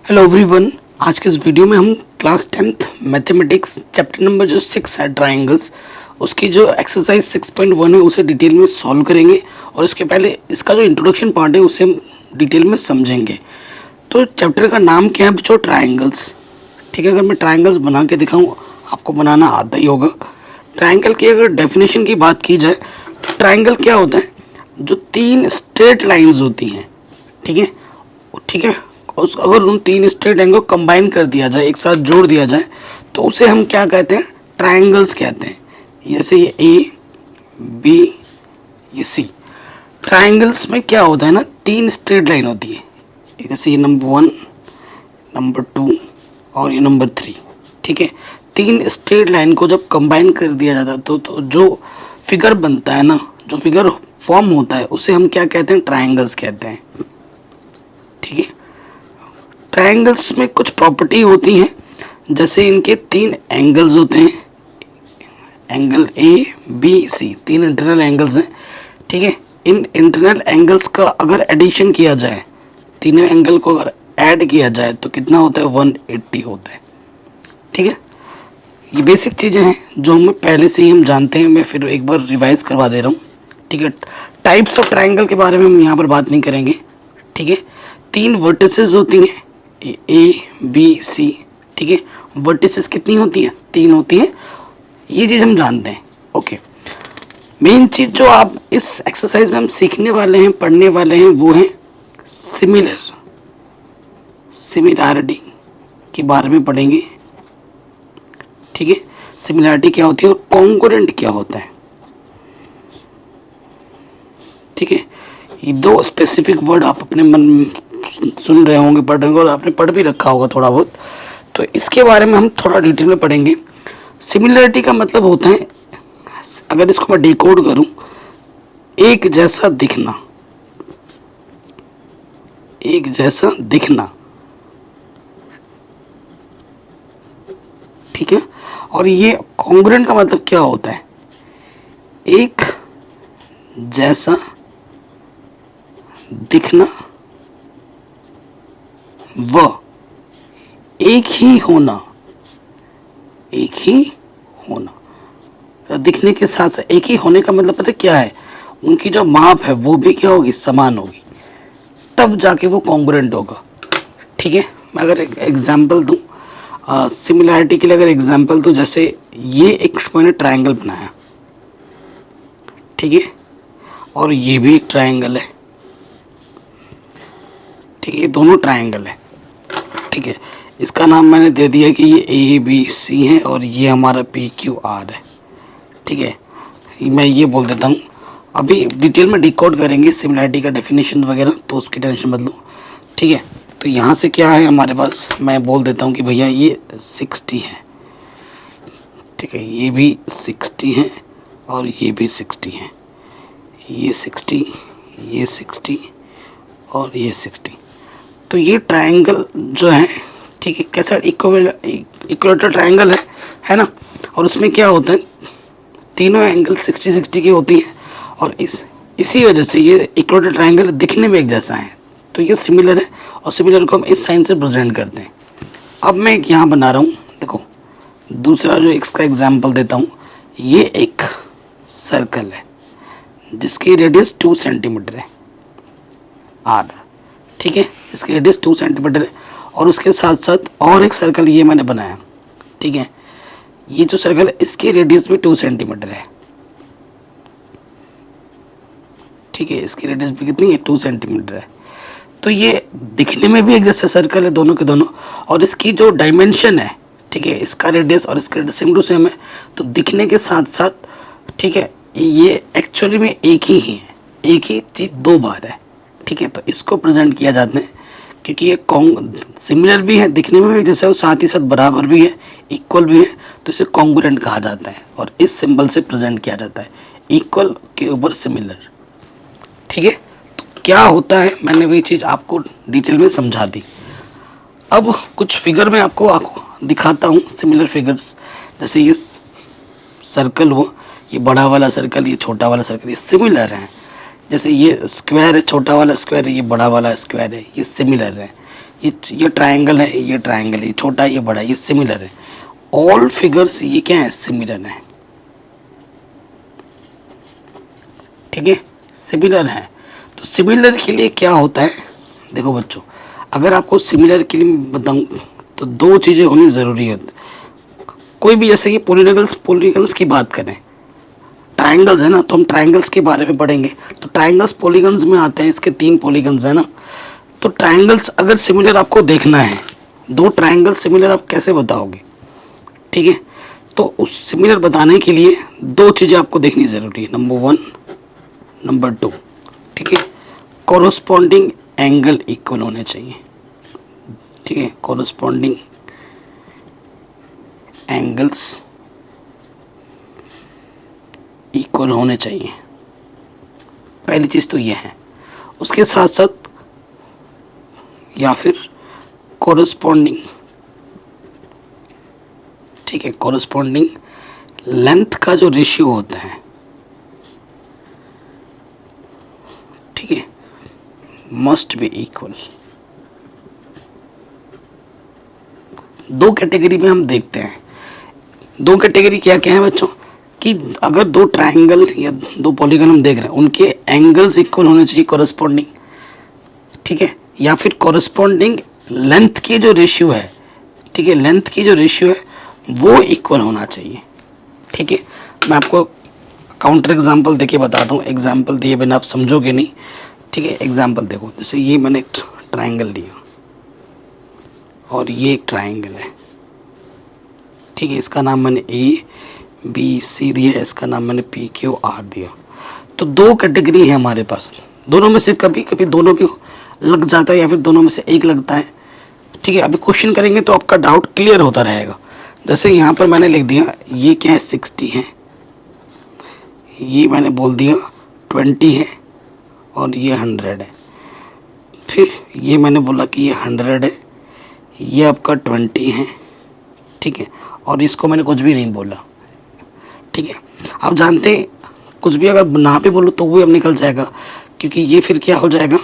Hello everyone. आज के इस वीडियो में हम class 10th mathematics chapter number जो 6 है ट्रायंगल्स, उसकी जो एक्सरसाइज 6.1 है उसे डिटेल में सॉल्व करेंगे और इसके पहले इसका जो इंट्रोडक्शन पार्ट है उसे हम डिटेल में समझेंगे। तो चैप्टर का नाम क्या है बच्चों? ट्रायंगल्स। ठीक है, अगर मैं ट्रायंगल्स बना के दिखाऊँ, आपको बनाना आता ही होगा। ट्रायंगल की अगर डेफिनेशन की बात की जाए तो ट्रायंगल क्या होता है? जो तीन स्ट्रेट लाइंस होती हैं, ठीक है, अगर उन तीन स्ट्रेट लाइन को कंबाइन कर दिया जाए, एक साथ जोड़ दिया जाए, तो उसे हम क्या कहते हैं? ट्रायंगल्स कहते हैं। जैसे ये ए बी, ये सी। ट्रायंगल्स में क्या होता है ना, तीन स्ट्रेट लाइन होती है। जैसे ये नंबर 1, नंबर 2 और ये नंबर 3। ठीक है, तीन स्ट्रेट लाइन को जब कंबाइन कर दिया जाता है तो जो फिगर बनता है ना, जो फिगर फॉर्म होता है, उसे हम क्या कहते हैं? ट्रायंगल्स कहते हैं। ठीक है, ट्रायंगल्स में कुछ प्रॉपर्टी होती हैं, जैसे इनके तीन एंगल्स होते हैं, एंगल ए बी सी, तीन इंटरनल एंगल्स हैं। ठीक है, इन इंटरनल एंगल्स का अगर एडिशन किया जाए, तीनों एंगल को अगर ऐड किया जाए तो कितना होता है? 180 होता है। ठीक है, ये बेसिक चीज़ें हैं जो हमें पहले से ही हम जानते हैं। मैं फिर एक बार रिवाइज करवा दे रहा हूँ। ठीक है, टाइप्स ऑफ ट्रायंगल के बारे में हम यहाँ पर बात नहीं करेंगे। ठीक है, तीन वर्टिसेस होती हैं, ए बी सी। ठीक है, वर्टिसेस कितनी होती हैं? तीन होती हैं। ये चीज़ हम जानते हैं। ओके, मेन चीज़ जो आप इस एक्सरसाइज में हम सीखने वाले हैं, पढ़ने वाले हैं, वो है सिमिलैरिटी के बारे में पढ़ेंगे। ठीक है, सिमिलैरिटी क्या होती है और कॉन्ग्रुएंट क्या होता है। ठीक है, ये दो स्पेसिफिक वर्ड आप अपने मन में सुन रहे होंगे, पढ़ रहे होंगे और आपने पढ़ भी रखा होगा थोड़ा बहुत, तो इसके बारे में हम थोड़ा डिटेल में पढ़ेंगे। सिमिलरिटी का मतलब होता है, अगर इसको मैं डिकोड करूं, एक जैसा दिखना, एक जैसा दिखना। ठीक है, और ये कॉन्ग्रुएंट का मतलब क्या होता है? एक जैसा दिखना व एक ही होना, एक ही होना। दिखने के साथ साथ एक ही होने का मतलब पता क्या है? उनकी जो माप है वो भी क्या होगी? समान होगी, तब जाके वो कॉन्ग्रुएंट होगा। ठीक है, मैं अगर एक एग्जाम्पल दूं सिमिलैरिटी के लिए, अगर एग्जाम्पल दूं, जैसे ये एक मैंने ट्रायंगल बनाया, ठीक है, और ये भी एक ट्रायंगल है। ठीक है, ये दोनों ट्रायंगल है। ठीक है, इसका नाम मैंने दे दिया कि ये ए बी सी है और ये हमारा पी क्यू आर है। ठीक है, मैं ये बोल देता हूँ। अभी डिटेल में डिकोड करेंगे सिमिलैरिटी का डेफिनेशन वगैरह, तो उसकी टेंशन मत लो। ठीक है, तो यहाँ से क्या है हमारे पास? मैं बोल देता हूँ कि भैया ये 60 है। ठीक है, ये भी 60 है और ये भी 60 है। ये 60, ये 60 और ये 60। तो ये ट्रायंगल जो है, ठीक है, कैसा? इक्विलेटरल ट्रायंगल है ना। और उसमें क्या होता है? तीनों एंगल 60-60 की होती हैं और इसी वजह से ये इक्विलेटरल ट्रायंगल दिखने में एक जैसा है। तो ये सिमिलर है और सिमिलर को हम इस साइन से प्रेजेंट करते हैं। अब मैं एक यहाँ बना रहा हूँ, देखो, दूसरा जो इसका एग्जाम्पल देता हूँ। ये एक सर्कल है जिसकी रेडियस 2 सेंटीमीटर है, आर। ठीक है, इसकी रेडियस 2 सेंटीमीटर है और उसके साथ साथ और एक सर्कल ये मैंने बनाया। ठीक है, ये जो सर्कल है इसकी रेडियस भी 2 सेंटीमीटर है। ठीक है, इसकी रेडियस भी कितनी है? 2 सेंटीमीटर है। तो ये दिखने में भी एक जैसा सर्कल है दोनों के दोनों, और इसकी जो डायमेंशन है, ठीक है, इसका रेडियस और इसका रेडियस सेम टू सेम है। तो दिखने के साथ साथ, ठीक है, ये एक्चुअली में एक ही है, एक ही चीज़ दो बार है। ठीक है, तो इसको प्रेजेंट किया जाता है क्योंकि ये सिमिलर भी है, दिखने में भी जैसे, और साथ ही साथ बराबर भी है, इक्वल भी है, तो इसे कॉन्ग्रुएंट कहा जाता है और इस सिंबल से प्रेजेंट किया जाता है, इक्वल के ऊपर सिमिलर। ठीक है, तो क्या होता है, मैंने वही चीज़ आपको डिटेल में समझा दी। अब कुछ फिगर में आपको दिखाता हूँ, सिमिलर फिगर्स। जैसे ये सर्कल हो, ये बड़ा वाला सर्कल, ये छोटा वाला सर्कल, ये सिमिलर हैं। जैसे ये स्क्वायर है, छोटा वाला स्क्वायर है, ये बड़ा वाला स्क्वायर है, ये सिमिलर है। ये ट्रायंगल है, ये ट्रायंगल है, छोटा ये बड़ा, ये सिमिलर है। ऑल फिगर्स ये क्या है, सिमिलर है, ठीक है, सिमिलर है। तो सिमिलर के लिए क्या होता है, देखो बच्चों, अगर आपको सिमिलर के लिए बताऊं तो दो चीज़ें होनी ज़रूरी है। कोई भी, जैसे कि पॉलीगन्स की बात करें, ट्रायंगल्स है ना, तो हम ट्रायंगल्स के बारे में पढ़ेंगे। तो ट्रायंगल्स पॉलीगन्स में आते हैं, इसके 3 पॉलीगन्स है ना। तो ट्रायंगल्स अगर सिमिलर आपको देखना है, 2 ट्रायंगल सिमिलर आप कैसे बताओगे, ठीक है। तो उस सिमिलर बताने के लिए 2 चीज़ें आपको देखनी ज़रूरी है, नंबर 1, नंबर 2, ठीक है। कॉरस्पॉन्डिंग एंगल इक्वल होने चाहिए, ठीक है, कॉरस्पॉन्डिंग एंगल्स इक्वल होने चाहिए, पहली चीज़ तो ये है। उसके साथ साथ या फिर कॉरस्पॉन्डिंग, ठीक है, कॉरस्पॉन्डिंग लेंथ का जो रेशियो होता है, ठीक है, मस्ट बी इक्वल। 2 कैटेगरी में हम देखते हैं। 2 कैटेगरी क्या क्या है बच्चों, कि अगर 2 ट्रायंगल या 2 पॉलीगन हम देख रहे हैं, उनके एंगल्स इक्वल होने चाहिए कॉरस्पॉन्डिंग, ठीक है, या फिर कॉरस्पॉन्डिंग लेंथ की जो रेशियो है, ठीक है, लेंथ की जो रेशियो है वो इक्वल होना चाहिए, ठीक है। मैं आपको काउंटर एग्जांपल देके बताता हूँ, एग्जांपल दिए बिना आप समझोगे नहीं, ठीक है। एग्जांपल देखो, जैसे ये मैंने एक ट्रायंगल लिया और ये एक ट्रायंगल है, ठीक है, इसका नाम मैंने ABC दिया, इसका नाम मैंने PQR दिया। तो 2 कैटेगरी है हमारे पास, दोनों में से कभी कभी दोनों भी लग जाता है या फिर दोनों में से एक लगता है, ठीक है। अभी क्वेश्चन करेंगे तो आपका डाउट क्लियर होता रहेगा। जैसे यहाँ पर मैंने लिख दिया ये क्या है, 60 है, ये मैंने बोल दिया 20 है, और ये 100 है। फिर ये मैंने बोला कि ये 100 है, ये आपका 20 है, ठीक है, और इसको मैंने कुछ भी नहीं बोला, ठीक है। आप जानते हैं कुछ भी अगर ना भी बोलो तो वो अब निकल जाएगा, क्योंकि ये फिर क्या हो जाएगा,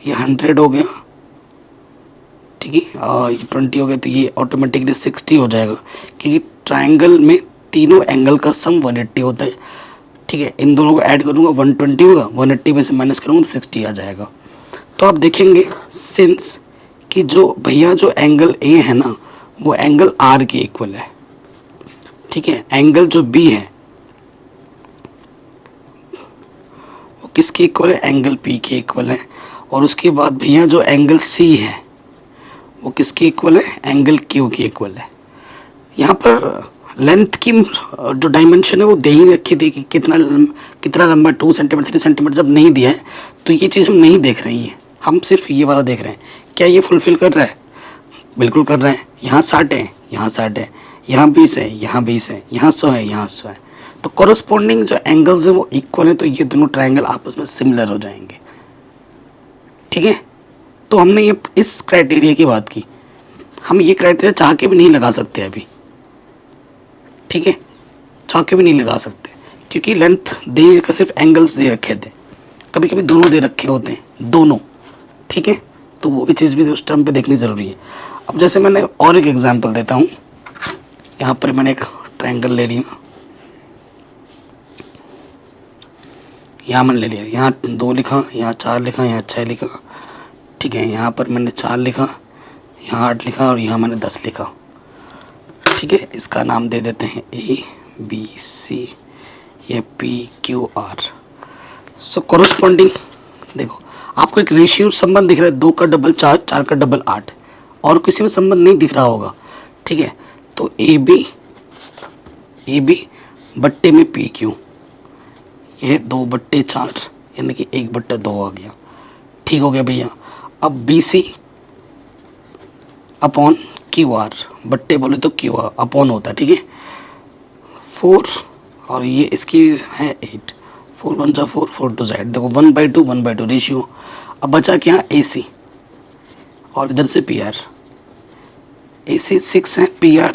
ये 100 हो गया, ठीक है, और ये 20 हो गया, तो ये ऑटोमेटिकली 60 हो जाएगा, क्योंकि ट्रायंगल में तीनों एंगल का सम 180 होता है, ठीक है। इन दोनों को ऐड करूँगा 120 होगा, 180 में से माइनस करूँगा तो 60 आ जाएगा। तो आप देखेंगे सिंस कि जो भैया जो एंगल ए है ना, वो एंगल आर के इक्वल है, ठीक है। एंगल जो बी है वो किसके इक्वल है, एंगल पी के इक्वल है। और उसके बाद भैया जो एंगल सी है वो किसके इक्वल है, एंगल क्यू के इक्वल है। यहाँ पर लेंथ की जो डायमेंशन है वो दे ही रखी थी कि कितना लंबा 2 सेंटीमीटर 3 सेंटीमीटर, जब नहीं दिया है तो ये चीज़ हम नहीं देख रही है, हम सिर्फ ये वाला देख रहे हैं। क्या ये फुलफिल कर रहा है, बिल्कुल कर रहा है। यहाँ 60 है, यहाँ 60 है, यहाँ 20 है, यहाँ 20 है, यहाँ 100 है, यहाँ 100 है। तो कॉरस्पॉन्डिंग जो एंगल्स है वो इक्वल है, तो ये दोनों ट्रायंगल आपस में सिमिलर हो जाएंगे, ठीक है। तो हमने ये इस क्राइटेरिया की बात की, हम ये क्राइटेरिया चाह के भी नहीं लगा सकते अभी, ठीक है, चाह के भी नहीं लगा सकते, क्योंकि लेंथ दे का सिर्फ एंगल्स दे रखे थे, कभी कभी दोनों दे रखे होते हैं, दोनों, ठीक है। तो वो भी चीज़ भी उस टाइम पे देखनी ज़रूरी है। अब जैसे मैंने और एक एग्जांपल देता हूँ, यहाँ पर मैंने एक ट्रायंगल ले लिया, यहाँ मैंने ले लिया, यहाँ 2 लिखा, यहाँ 4 लिखा, यहाँ 6 लिखा, ठीक है। यहाँ पर मैंने 4 लिखा, यहाँ 8 लिखा, और यहाँ मैंने 10 लिखा, ठीक है। इसका नाम दे देते हैं ABC, ये PQR। सो कॉरस्पॉन्डिंग, देखो आपको एक रेशियो संबंध दिख रहा है, 2 का डबल 4, 4 का डबल 8, और किसी में संबंध नहीं दिख रहा होगा, ठीक है। तो AB बट्टे में PQ, यह 2/4 यानी कि 1/2 आ गया, ठीक हो गया भैया। अब BC अपॉन QR, बट्टे बोले तो QR अपॉन होता है, ठीक है। 4 और ये इसकी है 8, 4 1 जा 4, 4 2 Z, देखो 1/2 रेशियो। अब बचा क्या, AC, और इधर से PR। AC 6 है, PR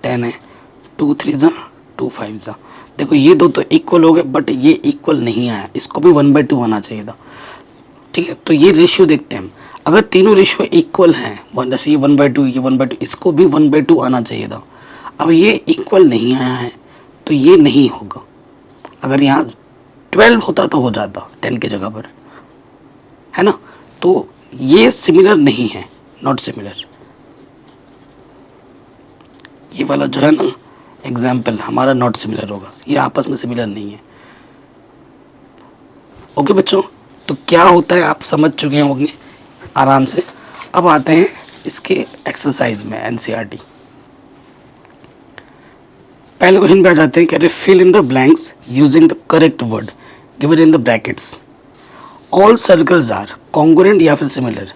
10 है, 2 3 जा 2 5 जा। देखो ये दो तो इक्वल हो गए, बट ये इक्वल नहीं आया, इसको भी 1/2 आना चाहिए था, ठीक है। तो ये रेशियो देखते हैं हम, अगर तीनों रेशियो इक्वल हैं, वन जैसे ये 1/2 ये 1/2, इसको भी 1/2 आना चाहिए था। अब ये इक्वल नहीं आया है तो ये नहीं होगा। अगर यहाँ 12 होता तो हो जाता 10 की जगह पर, है ना। तो ये सिमिलर नहीं है, नॉट सिमिलर। ये वाला जो है ना एग्जाम्पल हमारा नॉट सिमिलर होगा, ये आपस में सिमिलर नहीं है। ओके बच्चों, तो क्या होता है आप समझ चुके होंगे आराम से। अब आते हैं इसके एक्सरसाइज में एनसीईआरटी। पहले क्वेश्चन पे आ जाते हैं, कह रहे fill in the blanks using the correct word given in the brackets. All circles are congruent या फिर सिमिलर।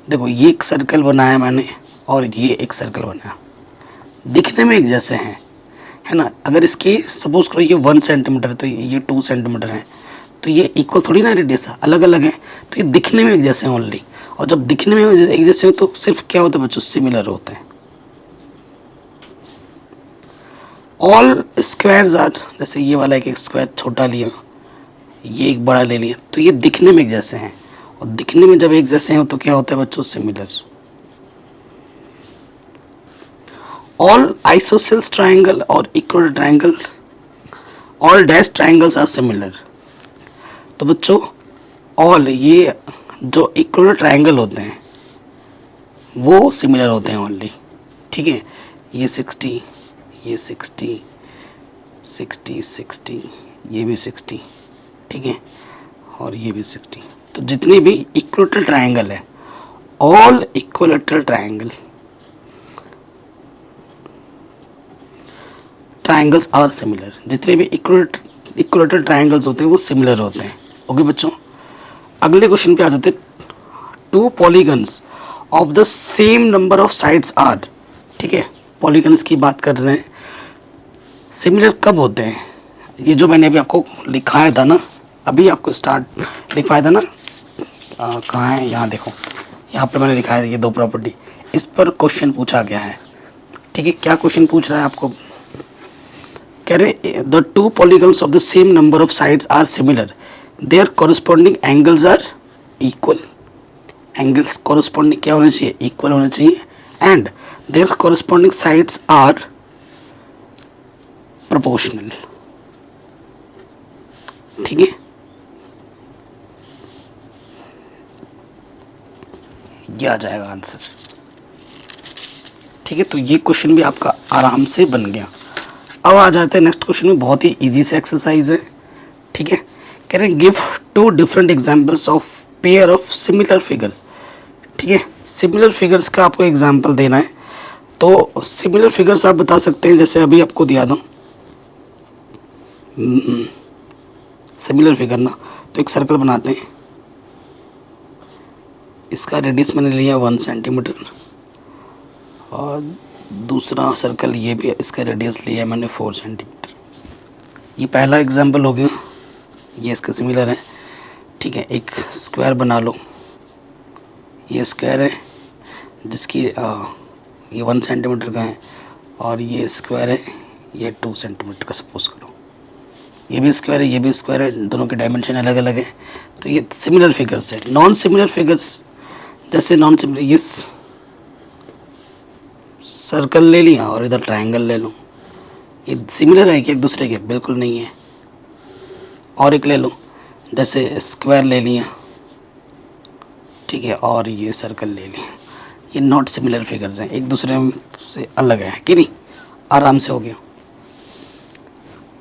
देखो ये एक सर्कल बनाया मैंने और ये एक सर्कल बनाया, दिखने में एक जैसे हैं, है ना। अगर इसकी सपोज करो ये 1 सेंटीमीटर तो ये 2 सेंटीमीटर है, तो ये इक्वल थोड़ी ना रेडियस है, अलग अलग है। तो ये दिखने में एक जैसे हैं ओनली, और जब दिखने में एक जैसे हो तो सिर्फ क्या होता है बच्चों, सिमिलर होते हैं। ऑल स्क्वायर्स आर, जैसे ये वाला एक स्क्वायर छोटा लिया, ये एक बड़ा ले लिया, तो ये दिखने में एक जैसे हैं, और दिखने में जब एक जैसे हैं तो क्या होता है बच्चों, सिमिलर। ऑल आइसोसेल्स ट्राइंगल और equal triangle, all dash triangles are similar. तो बच्चों ऑल ये जो इक्वल ट्राइंगल होते हैं वो सिमिलर होते हैं ओनली, ठीक है। ये 60, ये 60, 60, 60, ये भी 60, ठीक है, और ये भी 60। तो जितने भी इक्विलेटरल ट्राइंगल है, all equilateral triangles are similar. जितने भी इक्विलेटरल ट्राइंगल्स होते हैं वो सिमिलर होते हैं। ओके बच्चों, अगले क्वेश्चन पे आ जाते हैं। 2 polygons of the same number of sides are, ठीक है, पॉलीगन्स की बात कर रहे हैं। सिमिलर कब होते हैं, ये जो मैंने अभी आपको लिखाया था ना, अभी आपको स्टार्ट लिखवाया था ना, कहाँ है, यहाँ देखो, यहाँ पर मैंने लिखा है ये 2 प्रॉपर्टी, इस पर क्वेश्चन पूछा गया है, ठीक है। क्या क्वेश्चन पूछ रहा है आपको, कह रहे the 2 polygons of the same number of sides are similar, their corresponding angles are equal. Angles corresponding क्या होने चाहिए, इक्वल होने चाहिए, and their corresponding sides are proportional, ठीक है। ये आ जाएगा आंसर, ठीक है। तो ये क्वेश्चन भी आपका आराम से बन गया। अब आ जाते हैं नेक्स्ट क्वेश्चन में, बहुत ही इजी से एक्सरसाइज है, ठीक है। कह रहे हैं give 2 different examples of pair of similar figures, ठीक है। सिमिलर फिगर्स का आपको एग्जांपल देना है, तो सिमिलर फिगर्स आप बता सकते हैं, जैसे अभी आपको दिया था सिमिलर फिगर ना, तो एक सर्कल बनाते हैं, इसका रेडियस मैंने लिया 1 सेंटीमीटर, और दूसरा सर्कल ये भी इसका रेडियस लिया है मैंने 4 सेंटीमीटर। ये पहला एग्जांपल हो गया, ये इसका सिमिलर है, ठीक है। एक स्क्वायर बना लो, ये स्क्वायर है जिसकी ये 1 सेंटीमीटर का है, और ये स्क्वायर है ये 2 सेंटीमीटर का सपोज करो। ये भी स्क्वायर है, ये भी स्क्वायर है, दोनों के डायमेंशन अलग अलग है, तो ये सिमिलर फिगर्स है। नॉन सिमिलर फिगर्स, जैसे नॉन सिमिलर, ये सर्कल ले लिया और इधर ट्रायंगल ले लो, ये सिमिलर है कि एक दूसरे के, बिल्कुल नहीं है। और एक ले लो, जैसे स्क्वायर ले लिया, ठीक है, और ये सर्कल ले लिया, ये नॉट सिमिलर फिगर्स हैं, एक दूसरे से अलग है कि नहीं, आराम से हो गया।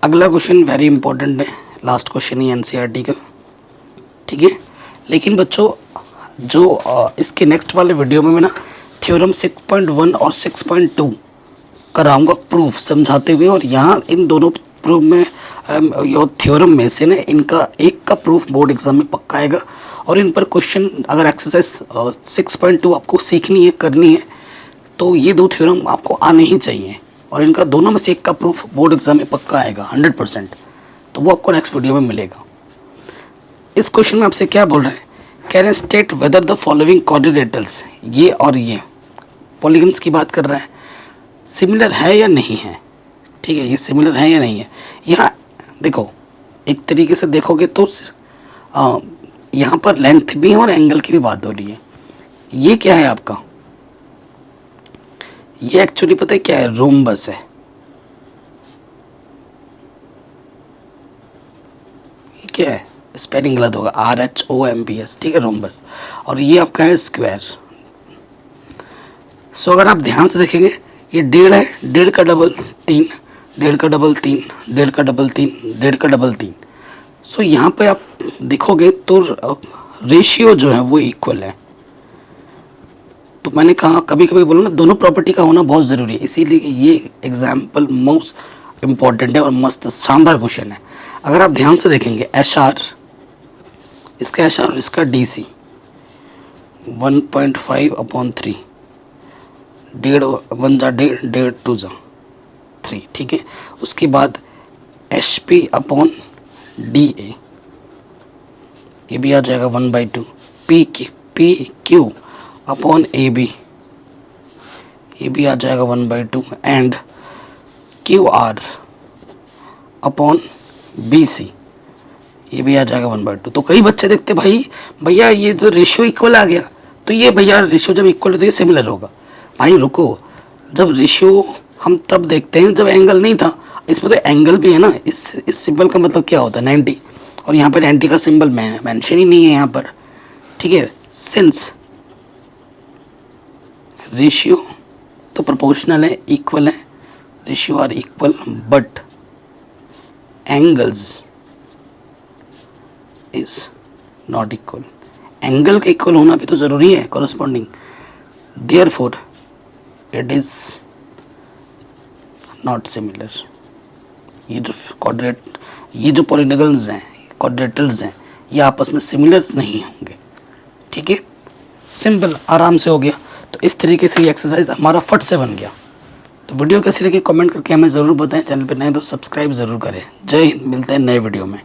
अगला क्वेश्चन वेरी इंपॉर्टेंट है, लास्ट क्वेश्चन ही एनसीईआरटी का, ठीक है। लेकिन बच्चों जो इसके नेक्स्ट वाले वीडियो में मैं ना थ्योरम 6.1 और 6.2 कराऊंगा प्रूफ समझाते हुए, और यहाँ इन दोनों प्रूफ में थ्योरम में से ना इनका एक का प्रूफ बोर्ड एग्जाम में पक्का आएगा, और इन पर क्वेश्चन अगर एक्सरसाइज 6.2 आपको सीखनी है, करनी है, तो ये 2 थ्योरम आपको आने ही चाहिए, और इनका दोनों में से एक का प्रूफ बोर्ड एग्जाम में पक्का आएगा 100%, तो वो आपको नेक्स्ट वीडियो में मिलेगा। इस क्वेश्चन में आपसे क्या बोल रहे हैं, कह रहे हैं state whether the following coordinators, ये और ये पॉलीगन्स की बात कर रहा है, सिमिलर है या नहीं है, ठीक है, ये सिमिलर है या नहीं है। यहाँ देखो एक तरीके से देखोगे तो यहाँ पर लेंथ भी है और एंगल की भी बात हो रही है। ये क्या है आपका, ये एक्चुअली पता है क्या है, रोम्बस है। ये क्या है, स्पेलिंग गलत होगा, RHOMBS, ठीक है, रोम्बस। और ये आपका है स्क्वायर। सो अगर आप ध्यान से देखेंगे, ये 1.5 है, 1.5 का डबल 3, 1.5 का डबल 3, 1.5 का डबल 3, 1.5 का डबल 3। सो यहाँ पे आप देखोगे तो रेशियो जो है वो इक्वल है। तो मैंने कहा कभी कभी बोला ना, दोनों प्रॉपर्टी का होना बहुत ज़रूरी है, इसीलिए ये एग्जाम्पल मोस्ट इम्पॉर्टेंट है और मस्त शानदार क्वेश्चन है। अगर आप ध्यान से देखेंगे, HR, इसका HR और इसका DC 1.5/3, 1 जा 1.5, 2 जा 3, ठीक है। उसके बाद HP/DA, ये भी आ जाएगा 1/2, PQ/AB, ये भी आ जाएगा 1/2, एंड QR/BC, ये भी आ जाएगा 1/2। तो कई बच्चे देखते भाई भैया ये तो रेशियो इक्वल आ गया, तो ये भैया रेशियो जब इक्वल है तो ये सिमिलर होगा। भाई रुको, जब रेशियो हम तब देखते हैं जब एंगल नहीं था, इसमें तो एंगल भी है ना। इस सिंबल का मतलब क्या होता है, 90, और यहाँ पर 90 का सिंबल मेंशन ही नहीं है यहाँ पर, ठीक है। सिंस रेशियो तो प्रोपोर्शनल है, इक्वल है, ratio are equal, but angles is not equal. Angle का इक्वल होना भी तो ज़रूरी है, corresponding, therefore it is not similar. ये जो पॉलिनॉमियल्स हैं, क्वाड्रेटर्स हैं, ये आपस में सिमिलर्स नहीं होंगे, ठीक है। सिंपल, आराम से हो गया। तो इस तरीके से ये एक्सरसाइज हमारा फट से बन गया। तो वीडियो कैसी लगी कमेंट करके हमें ज़रूर बताएं। चैनल पर नए तो सब्सक्राइब ज़रूर करें। जय हिंद, मिलते हैं नए वीडियो में।